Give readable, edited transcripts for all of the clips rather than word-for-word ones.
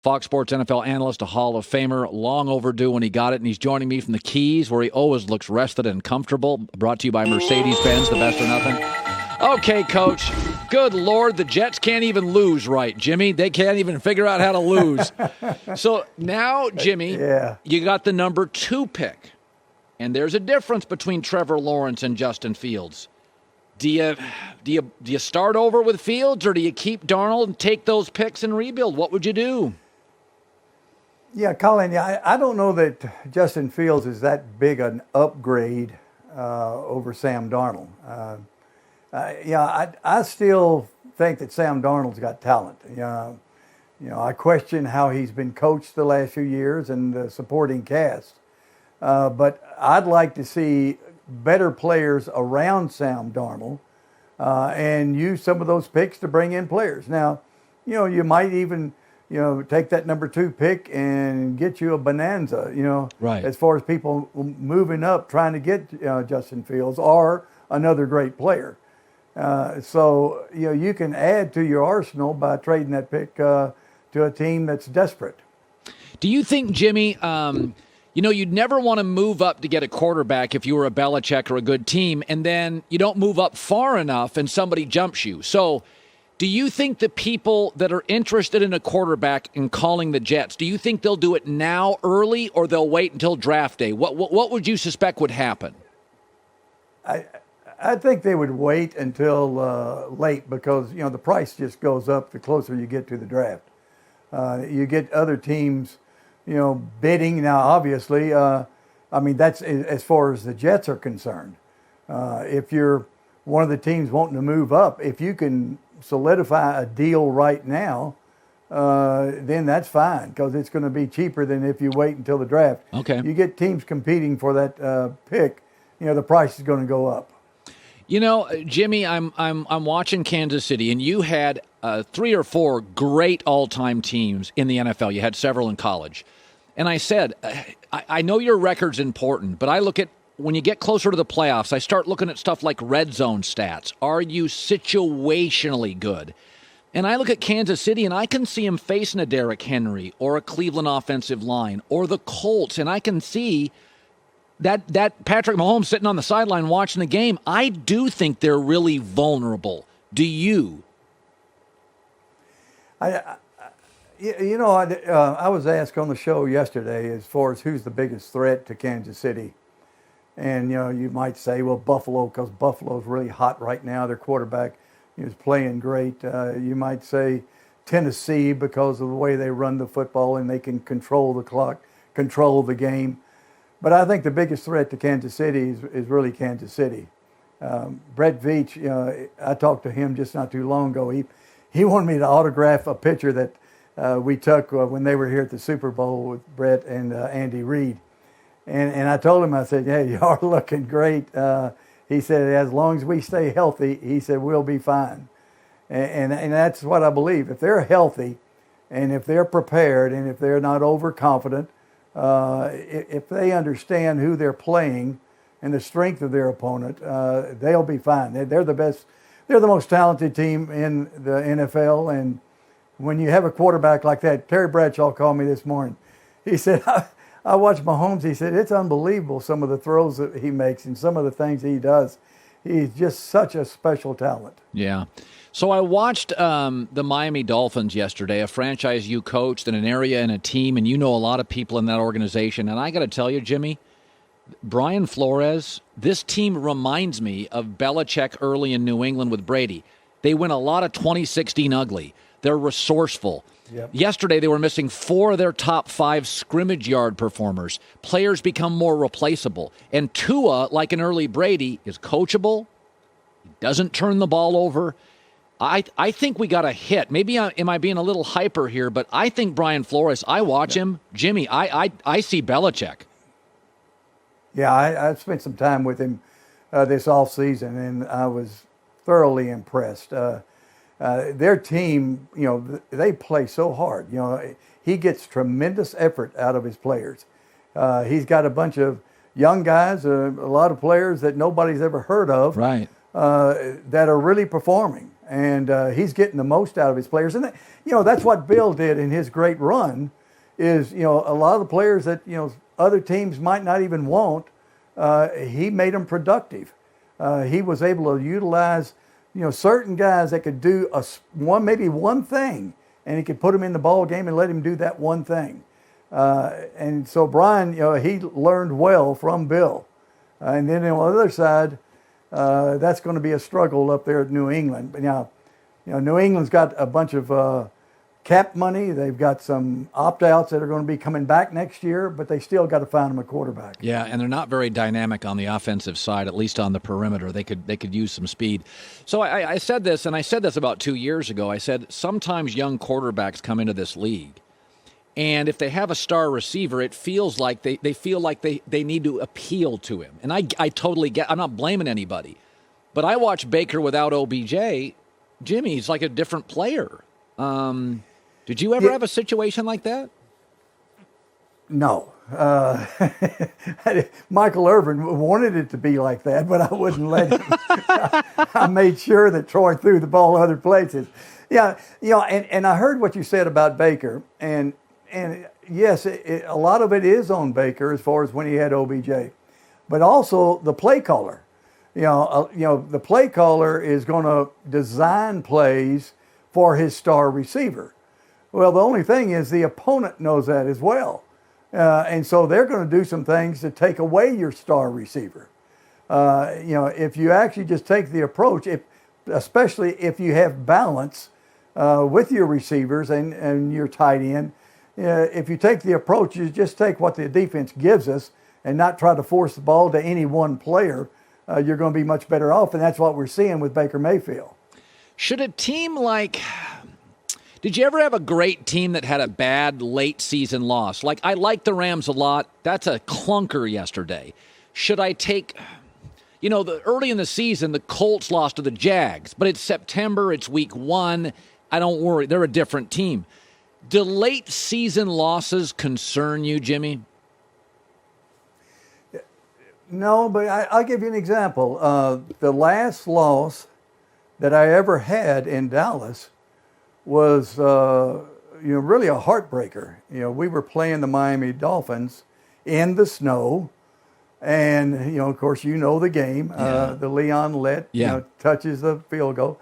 Fox Sports NFL analyst, a Hall of Famer, long overdue when he got it, and he's joining me from the Keys, where he always looks rested and comfortable. Brought to you by Mercedes-Benz, the best or nothing. Okay, Coach. Good Lord, the Jets can't even lose right, Jimmy. They can't even figure out how to lose. So now, Jimmy, you got the number 2 pick, and there's a difference between Trevor Lawrence and Justin Fields. Do you start over with Fields, or do you keep Darnold and take those picks and rebuild? What would you do? Yeah, Colin, I don't know that Justin Fields is that big an upgrade over Sam Darnold. I still think that Sam Darnold's got talent. I question how he's been coached the last few years and the supporting cast. But I'd like to see better players around Sam Darnold and use some of those picks to bring in players. Now, you might even take that number 2 pick and get you a bonanza, right, as far as people moving up trying to get Justin Fields or another great player. So you can add to your arsenal by trading that pick to a team that's desperate. Do you think, Jimmy, you'd never want to move up to get a quarterback if you were a Belichick or a good team, and then you don't move up far enough and somebody jumps you. So do you think the people that are interested in a quarterback and calling the Jets, do you think they'll do it now early, or they'll wait until draft day? What would you suspect would happen? I think they would wait until late because, the price just goes up the closer you get to the draft. You get other teams, bidding. Now, obviously, that's as far as the Jets are concerned. If you're one of the teams wanting to move up, if you can solidify a deal right now, then that's fine because it's going to be cheaper than if you wait until the draft. Okay. You get teams competing for that pick, the price is going to go up. Jimmy, I'm watching Kansas City, and you had 3 or 4 great all-time teams in the NFL. You had several in college. And I said, I know your record's important, but I look at, when you get closer to the playoffs, I start looking at stuff like red zone stats. Are you situationally good? And I look at Kansas City, and I can see him facing a Derrick Henry or a Cleveland offensive line or the Colts, and I can see that Patrick Mahomes sitting on the sideline watching the game. I do think they're really vulnerable. Do you? I was asked on the show yesterday as far as who's the biggest threat to Kansas City. And, you might say, well, Buffalo, because Buffalo's really hot right now. Their quarterback is playing great. You might say Tennessee because of the way they run the football and they can control the clock, control the game. But I think the biggest threat to Kansas City is really Kansas City. Brett Veach, I talked to him just not too long ago. He wanted me to autograph a picture that we took when they were here at the Super Bowl with Brett and Andy Reid. And I told him, I said, hey, you are looking great. He said, as long as we stay healthy, he said, we'll be fine. And that's what I believe. If they're healthy and if they're prepared and if they're not overconfident, if they understand who they're playing and the strength of their opponent, they'll be fine. They're the best. They're the most talented team in the NFL. And when you have a quarterback like that, Terry Bradshaw called me this morning. He said, I watched Mahomes. He said, it's unbelievable some of the throws that he makes and some of the things he does. He's just such a special talent. Yeah. So I watched the Miami Dolphins yesterday, a franchise you coached in an area and a team, and you know a lot of people in that organization. And I got to tell you, Jimmy, Brian Flores, this team reminds me of Belichick early in New England with Brady. They win a lot of 2016 ugly. They're resourceful. Yep. Yesterday, they were missing 4 of their top 5 scrimmage yard performers. Players become more replaceable. And Tua, like an early Brady, is coachable. He doesn't turn the ball over. I think we got a hit. Maybe am I being a little hyper here, but I think Brian Flores, I watch him. Jimmy, I see Belichick. Yeah, I spent some time with him this offseason, and I was thoroughly impressed. Their team, they play so hard. He gets tremendous effort out of his players. He's got a bunch of young guys, a lot of players that nobody's ever heard of, right? That are really performing. and he's getting the most out of his players. And that's what Bill did in his great run. Is a lot of the players that other teams might not even want, he made them productive. He was able to utilize certain guys that could do maybe one thing, and he could put them in the ball game and let him do that one thing. And so Brian, he learned well from Bill. And then on the other side, that's going to be a struggle up there at New England. But New England's got a bunch of cap money. They've got some opt-outs that are going to be coming back next year, but they still got to find them a quarterback. Yeah, and they're not very dynamic on the offensive side, at least on the perimeter. They could use some speed. So I said this, and I said this about 2 years ago. I said sometimes young quarterbacks come into this league, and if they have a star receiver, it feels like they feel like they need to appeal to him. And I totally get. I'm not blaming anybody, but I watch Baker without OBJ. Jimmy's like a different player. Did you ever have a situation like that? No. Michael Irvin wanted it to be like that, but I wouldn't let him. I made sure that Troy threw the ball other places. Yeah, and I heard what you said about Baker, and yes, a lot of it is on Baker as far as when he had OBJ, but also the play caller. The play caller is going to design plays for his star receiver. Well, the only thing is the opponent knows that as well. And so they're going to do some things to take away your star receiver. If you actually just take the approach, especially if you have balance with your receivers and your tight end, if you take the approach, you just take what the defense gives us and not try to force the ball to any one player, you're going to be much better off. And that's what we're seeing with Baker Mayfield. Should a team did you ever have a great team that had a bad late season loss? Like, I like the Rams a lot. That's a clunker yesterday. Should I take, early in the season, the Colts lost to the Jags, but it's September, it's week 1. I don't worry. They're a different team. Do late season losses concern you, Jimmy? No, but I'll give you an example. The last loss that I ever had in Dallas was really a heartbreaker. We were playing the Miami Dolphins in the snow, and of course the game. The Leon Lett touches the field goal,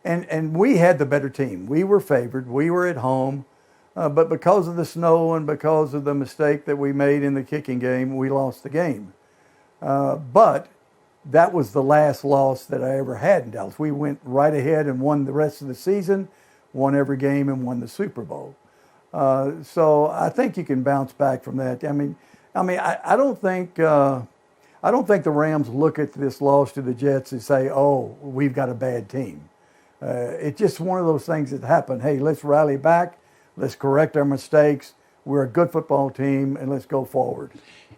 and we had the better team. We were favored. We were at home, but because of the snow and because of the mistake that we made in the kicking game, we lost the game. But that was the last loss that I ever had in Dallas. We went right ahead and won the rest of the season, won every game, and won the Super Bowl. So I think you can bounce back from that. I don't think the Rams look at this loss to the Jets and say, "Oh, we've got a bad team." It's just one of those things that happen. Hey, let's rally back. Let's correct our mistakes. We're a good football team, and let's go forward.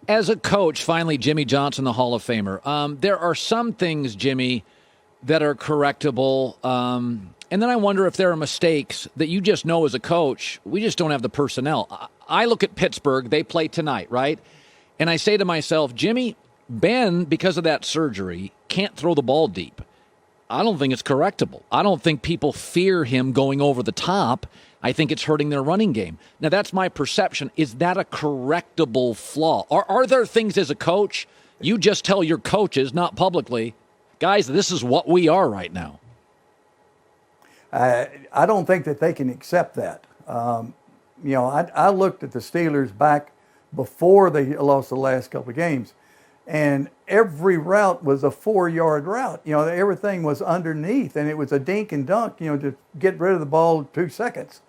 As a coach, finally, Jimmy Johnson, the Hall of Famer, there are some things, Jimmy, that are correctable. And then I wonder if there are mistakes that you just know as a coach, we just don't have the personnel. I look at Pittsburgh, they play tonight, right? And I say to myself, Jimmy, Ben, because of that surgery, can't throw the ball deep. I don't think it's correctable. I don't think people fear him going over the top. I think it's hurting their running game. Now, that's my perception. Is that a correctable flaw? Are there things as a coach you just tell your coaches, not publicly, guys, this is what we are right now? I don't think that they can accept that. I looked at the Steelers back before they lost the last couple of games, and every route was a 4-yard route. Everything was underneath, and it was a dink and dunk, to get rid of the ball in 2 seconds.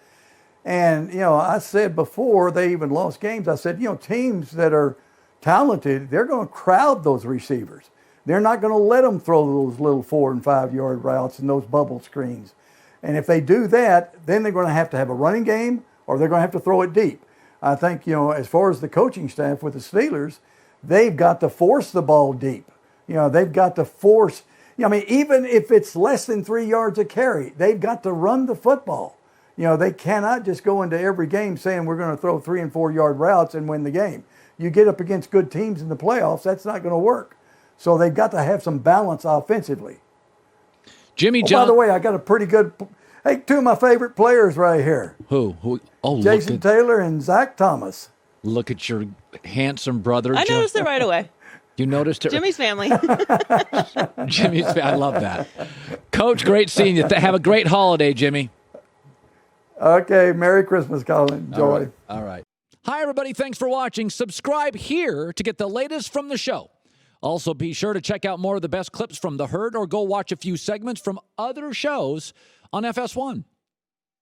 And, I said before they even lost games, I said, teams that are talented, they're going to crowd those receivers. They're not going to let them throw those little 4 and 5 yard routes and those bubble screens. And if they do that, then they're going to have a running game, or they're going to have to throw it deep. I think, as far as the coaching staff with the Steelers, they've got to force the ball deep. They've got to force, even if it's less than 3 yards a carry, they've got to run the football. They cannot just go into every game saying we're going to throw 3 and 4 yard routes and win the game. You get up against good teams in the playoffs, that's not going to work. So they've got to have some balance offensively. Jimmy By John. the way, I got a pretty good. Hey, two of my favorite players right here. Who? Oh, Jason Taylor and Zach Thomas. Look at your handsome brother. I noticed it right away. You noticed it? Jimmy's family. I love that. Coach, great seeing you. Have a great holiday, Jimmy. Okay, Merry Christmas, Colin. Enjoy. All right. Hi, everybody. Thanks for watching. Subscribe here to get the latest from the show. Also, be sure to check out more of the best clips from The Herd or go watch a few segments from other shows on FS1.